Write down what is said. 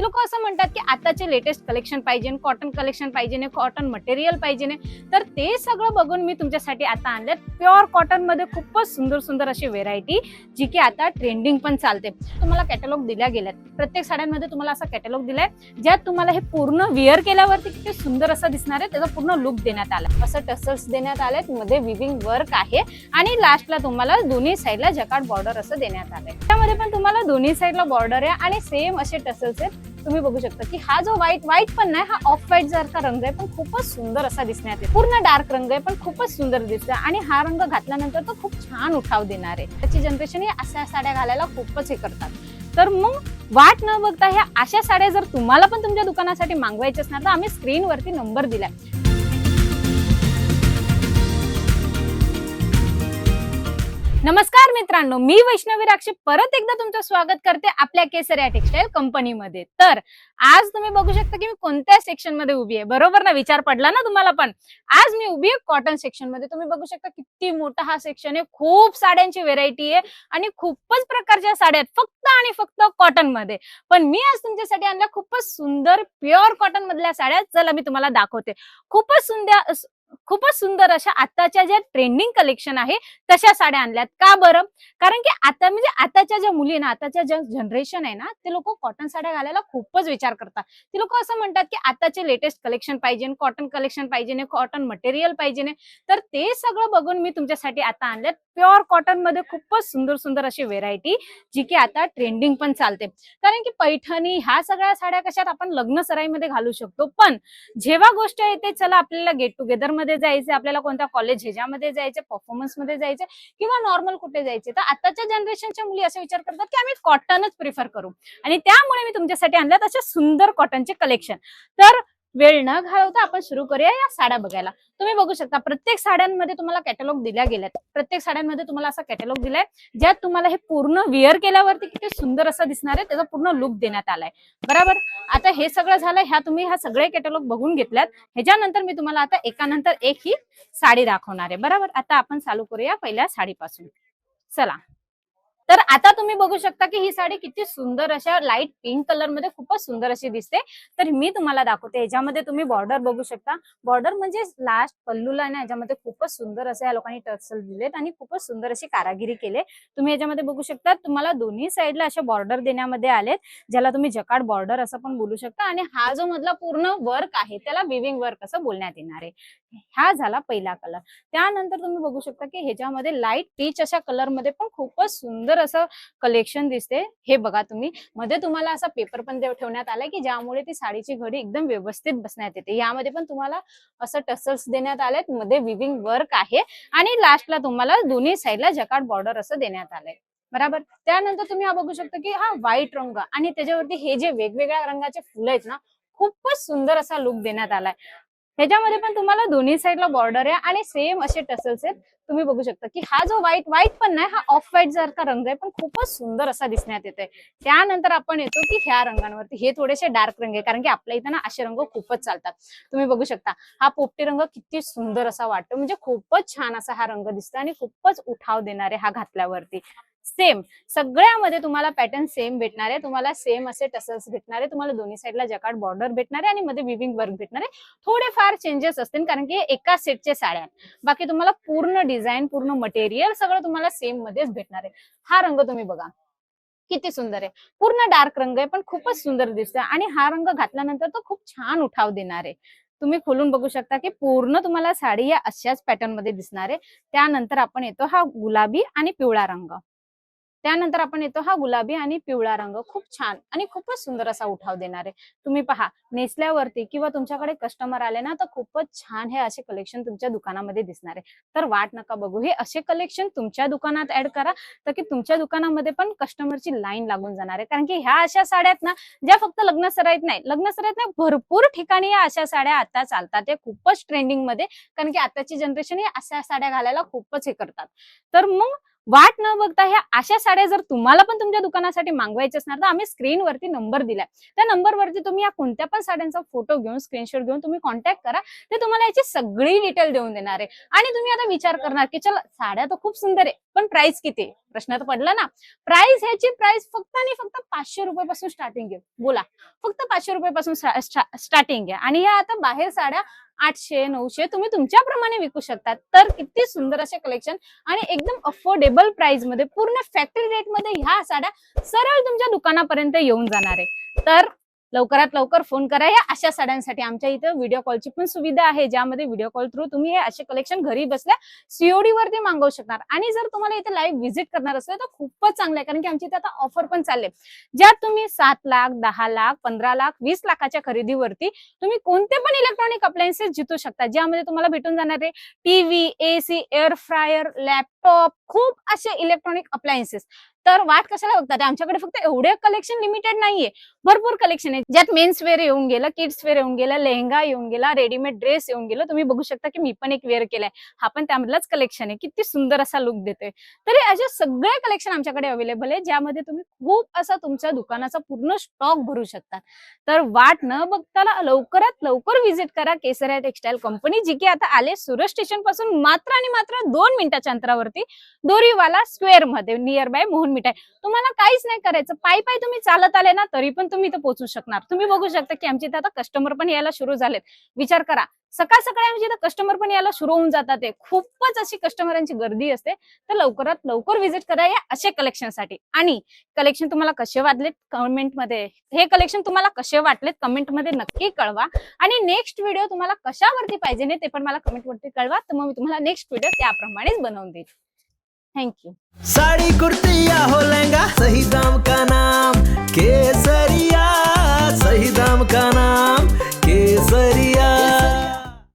लोक असं म्हणतात की आताचे लेटेस्ट कलेक्शन पाहिजे, कॉटन कलेक्शन पाहिजे, कॉटन मटेरियल पाहिजे, तर ते सगळं बघून मी तुमच्यासाठी आता आणले प्युअर कॉटन मध्ये खूपच सुंदर सुंदर अशी व्हेरायटी, जी की आता ट्रेंडिंग पण चालते. तुम्हाला कॅटलॉग दिल्या गेल्यात, प्रत्येक साड्यांमध्ये तुम्हाला असा कॅटलॉग दिलाय ज्यात तुम्हाला हे पूर्ण वेअर केल्यावरती किती सुंदर असं दिसणार आहे, त्याचा पूर्ण लुक देण्यात आला. असं टसल्स देण्यात आलेत, मध्ये विविंग वर्क आहे आणि लास्टला तुम्हाला दोन्ही साईडला जकार्ड बॉर्डर असं देण्यात आलंय. त्यामध्ये पण तुम्हाला दोन्ही साईडला बॉर्डर आहे आणि सेम असे टसल्स आहेत. तुम्ही बघू शकता की हा जो व्हाईट पण नाही, हा ऑफ व्हाईट सारखा रंग आहे, पण खूपच सुंदर असा दिसण्यात येतो. पूर्ण डार्क रंग आहे पण खूपच सुंदर दिसतं आणि हा रंग घातल्यानंतर तो खूप छान उठाव देणार आहे. त्याची जनरेशन ही अशा साड्या घालायला खूपच हे करतात. तर मग वाट न बघता ह्या अशा साड्या जर तुम्हाला पण तुमच्या दुकानासाठी मागवायच्या असणार तर आम्ही स्क्रीनवरती नंबर दिलाय. नमस्कार मित्रांनो, मी वैष्णवी राक्षे परत एकदा तुमचं स्वागत करते आपल्या केसरिया टेक्सटाईल कंपनीमध्ये. तर आज तुम्ही बघू शकता की मी कोणत्या सेक्शन मध्ये उभी आहे. बरोबर ना, विचार पडला ना तुम्हाला पण. आज मी उभी आहे कॉटन सेक्शन मध्ये. तुम्ही बघू शकता किती मोठा हा सेक्शन आहे, खूप साड्यांची व्हेरायटी आहे आणि खूपच प्रकारच्या साड्या आहेत फक्त आणि फक्त कॉटन मध्ये. पण मी आज तुमच्यासाठी आणल्या खूपच सुंदर प्युअर कॉटन मधल्या साड्या. चला मी तुम्हाला दाखवते. खूपच सुंदर अशा आताच्या ज्या ट्रेंडिंग कलेक्शन आहे तशा साड्या आणल्यात. का बरं? कारण की आता म्हणजे आताच्या ज्या मुली ना, आताच्या ज्या जनरेशन आहे ना, ते लोक कॉटन साड्या घालायला खूपच विचार करतात. ते लोक असं म्हणतात की आताचे लेटेस्ट कलेक्शन पाहिजे, कॉटन कलेक्शन पाहिजे, कॉटन मटेरियल पाहिजे, तर ते सगळं बघून मी तुमच्यासाठी आता आणल्यात प्युअर कॉटन मध्ये खूपच सुंदर सुंदर अशी व्हेरायटी, जी की आता ट्रेंडिंग पण चालते. कारण की पैठणी ह्या सगळ्या साड्या कशात आपण लग्न सराईमध्ये घालू शकतो, पण जेव्हा गोष्ट येते चला आपल्याला गेट टुगेदर मध्ये जायचे, आपल्याला कोणत्या कॉलेज ह्याच्यामध्ये जायचे, परफॉर्मन्स मध्ये जायचे किंवा नॉर्मल कुठे जायचे, तर आताच्या जनरेशनच्या मुली असे विचार करतात की आम्ही कॉटनच प्रिफर करू. आणि त्यामुळे मी तुमच्यासाठी आणल्यात अशा सुंदर कॉटनचे कलेक्शन. तर वेळ न घालवता आपण सुरू करूया या साड्या बघायला. तुम्ही बघू शकता प्रत्येक साड्यांमध्ये तुम्हाला कॅटलॉग दिल्या गेल्यात. प्रत्येक साड्यांमध्ये तुम्हाला असा कॅटलॉग दिलाय ज्यात तुम्हाला हे पूर्ण वेअर केल्यावरती किती सुंदर असं दिसणार आहे, त्याचा पूर्ण लुक देण्यात आलाय. बरोबर. आता हे सगळं झालं, तुम्ही ह्या सगळे कॅटलॉग बघून घेतल्यात. ह्याच्यानंतर मी तुम्हाला आता एकानंतर एक ही साडी दाखवणार आहे. बरोबर. आता आपण चालू करूया पहिल्या साडीपासून. चला. तर आता तुम्ही बघू शकता की ही साडी किती सुंदर अशा लाईट पिंक कलर मध्ये खूपच सुंदर अशी दिसते. तर मी तुम्हाला दाखवते. ह्याच्यामध्ये तुम्ही बॉर्डर बघू शकता. बॉर्डर म्हणजे लास्ट पल्लूला ना, ह्याच्यामध्ये खूपच सुंदर असे या लोकांनी टर्सल दिलेत आणि खूपच सुंदर अशी कारागिरी केले. तुम्ही ह्याच्यामध्ये बघू शकता, तुम्हाला दोन्ही साईडला असे बॉर्डर देण्यामध्ये आलेत, ज्याला तुम्ही जकार्ड बॉर्डर असं पण बोलू शकता. आणि हा जो मधला पूर्ण वर्क आहे त्याला विविंग वर्क असं बोलण्यात येणार आहे. हा झाला पहिला कलर. त्यानंतर तुम्ही बघू शकता की ह्याच्यामध्ये लाईट पीच अशा कलर मध्ये पण खूपच सुंदर असं कलेक्शन दिसते. हे बघा तुम्ही, मध्ये तुम्हाला असा पेपर पण ठेवण्यात आलाय की ज्यामुळे ती साडीची घडी एकदम व्यवस्थित बसण्यात येते. यामध्ये पण तुम्हाला असं टसल्स देण्यात आलेत, मध्ये विविंग वर्क आहे आणि लास्टला तुम्हाला दोन्ही साईडला जकार्ड बॉर्डर असं देण्यात आलंय. बरोबर. त्यानंतर तुम्ही हा बघू शकता की हा व्हाईट रंग आणि त्याच्यावरती हे जे वेगवेगळ्या रंगाचे फुलं आहेत ना, खूपच सुंदर असा लुक देण्यात आलाय. ह्याच्यामध्ये पण तुम्हाला दोन्ही साईडला बॉर्डर आहे आणि सेम असे टसल्स आहेत. तुम्ही बघू शकता की हा जो व्हाईट पण नाही, हा ऑफ व्हाईट सारखा रंग आहे, पण खूपच सुंदर असा दिसण्यात येतोय. त्यानंतर आपण येतो की ह्या रंगांवरती. हे थोडेसे डार्क रंग आहे, कारण की आपल्या इथं ना असे रंग खूपच चालतात. तुम्ही बघू शकता हा पोपटी रंग किती सुंदर असा वाटतो, म्हणजे खूपच छान असा हा रंग दिसतो आणि खूपच उठाव देणारे हा घातल्यावरती. सेम सगळ्यामध्ये तुम्हाला पॅटर्न सेम भेटणार आहे. तुम्हाला सेम असे टसल्स भेटणार आहे. तुम्हाला दोन्ही साईडला जकार्ड बॉर्डर भेटणार आहे आणि मध्ये विविंग वर्क भेटणार आहे. थोडेफार चेंजेस असतील, कारण की एका सेटचे साड्या. बाकी तुम्हाला पूर्ण डिझाईन, पूर्ण मटेरियल सगळं तुम्हाला सेम मध्येच भेटणार आहे. हा रंग तुम्ही बघा किती सुंदर आहे. पूर्ण डार्क रंग आहे, पण खूपच सुंदर दिसतोय आणि हा रंग घातल्यानंतर तो खूप छान उठाव देणार आहे. तुम्ही खोलून बघू शकता की पूर्ण तुम्हाला साडी या अशाच पॅटर्न मध्ये दिसणार आहे. त्यानंतर आपण येतो हा गुलाबी आणि पिवळा रंग. त्यानंतर आपण येतो हा गुलाबी आणि पिवळा रंग. खूप छान आणि खूपच सुंदर असा उठाव देणार आहे. तुम्ही पहा, नेसल्यावरती किंवा तुमच्याकडे कस्टमर आले ना, तर खूपच छान हे असे कलेक्शन तुमच्या दुकानामध्ये दिसणार आहे. तर वाट नका बघू, हे असे कलेक्शन तुमच्या दुकानात ऍड करा, तर की तुमच्या दुकानामध्ये पण कस्टमरची लाईन लागून जाणार आहे. कारण की ह्या अशा साड्या ना, ज्या फक्त लग्न सराईत नाही, भरपूर ठिकाणी या अशा साड्या आता चालतात. ते खूपच ट्रेंडिंग मध्ये, कारण की आताची जनरेशन ही अशा साड्या घालायला खूपच हे करतात. तर मग वाट न बघता ह्या अशा साड्या जर तुम्हाला पण तुमच्या दुकानासाठी मागवायच्या असणार तर आम्ही स्क्रीनवरती नंबर दिलाय, त्या नंबरवरती तुम्ही या कोणत्या पण साड्यांचा फोटो घेऊन स्क्रीनशॉट घेऊन तुम्ही कॉन्टॅक्ट करा, ते तुम्हाला याची सगळी डिटेल देऊन देणार आहे. आणि तुम्ही आता विचार करणार की चला साड्या तर खूप सुंदर आहे पण प्राइस किती आहे? प्रश्न तर पडला ना. ह्याची प्राइस फक्त आणि फक्त 500 रुपयापासून स्टार्टिंग आहे. बोला, फक्त 500 रुपयापासून स्टार्टिंग आहे. आणि ह्या आता बाहेर साड्या 800-900 तुम्ही तुमच्याप्रमाणे विकू शकता. तर किती सुंदर असे कलेक्शन आणि एकदम अफोर्डेबल प्राइस मध्ये पूर्ण फॅक्टरी रेट मध्ये ह्या साड्या सरळ तुमच्या दुकानापर्यंत येऊन जाणार आहे. तर लवकरात लवकर फोन करा या अशा साड्यांसाठी. आमच्या इथे व्हिडिओ कॉलची पण सुविधा आहे, ज्यामध्ये व्हिडिओ कॉल थ्रू तुम्ही हे असे कलेक्शन घरी बसल्या सीओडी वरती मागवू शकणार. आणि जर तुम्हाला इथे लाईव्ह व्हिजिट करणार असेल तर खूपच चांगलं आहे, कारण की आमची इथे आता ऑफर पण चालले, ज्यात तुम्ही 7 लाख, 10 लाख, 15 लाख, 20 लाखाच्या खरेदीवरती तुम्ही कोणते पण इलेक्ट्रॉनिक अप्लायन्सेस जितू शकता, ज्यामध्ये तुम्हाला भेटून जाणारे TV, AC, air fryer, laptop, खूप असे इलेक्ट्रॉनिक अप्लायन्सेस. तर वाट कशाला बघतात, आमच्याकडे फक्त एवढे कलेक्शन लिमिटेड नाहीये, भरपूर कलेक्शन आहे, ज्यात मेन्स वेअर येऊन गेलं, किड्स वेअर येऊन गेलं, लेहंगा येऊन गेला, रेडीमेड ड्रेस येऊन गेलं. तुम्ही बघू शकता की मी पण एक वेअर केलाय, हा पण त्यामधलाच कलेक्शन आहे. किती सुंदर असा लुक देतोय. तर असे सगळे कलेक्शन आमच्याकडे अवेलेबल आहे, ज्यामध्ये तुम्ही खूप असा तुमच्या दुकानाचा पूर्ण स्टॉक भरू शकता. तर वाट न बघता लवकरात लवकर व्हिजिट करा केसरिया टेक्सटाईल कंपनी, जी की आता आले सुरत स्टेशन पासून मात्र आणि मात्र 2 मिनिटाच्या अंतरावरती, दोरीवाला स्क्वेअर मध्ये, नियर बाय मोहन मिठाई. तुम्हाला काहीच नाही करायचं, पायी पायी तुम्ही चालत आले ना तरी पण तुम्ही इथे पोहोचू शकणार. तुम्ही बघू शकता की आमच्या इथे आता कस्टमर पण यायला सुरू झालेत. विचार करा, सकाळ सकाळी आमच्या इथे कस्टमर पण यायला सुरू होऊन जातात. ते खूपच अशी कस्टमरांची गर्दी असते. तर लवकरात लवकर व्हिजिट करा या असे कलेक्शनसाठी. आणि कलेक्शन तुम्हाला कसे वाटलेत कमेंटमध्ये, हे कलेक्शन तुम्हाला कसे वाटलेत कमेंटमध्ये नक्की कळवा. आणि नेक्स्ट व्हिडिओ तुम्हाला कशावरती पाहिजे नाही ते पण मला कमेंटवरती कळवा, तर मग मी तुम्हाला नेक्स्ट व्हिडिओ त्याप्रमाणेच बनवून देईल. Thank you. साड़ी कुर्ती या हो लहंगा, सही दाम का नाम केसरिया, सही दाम का नाम केसरिया।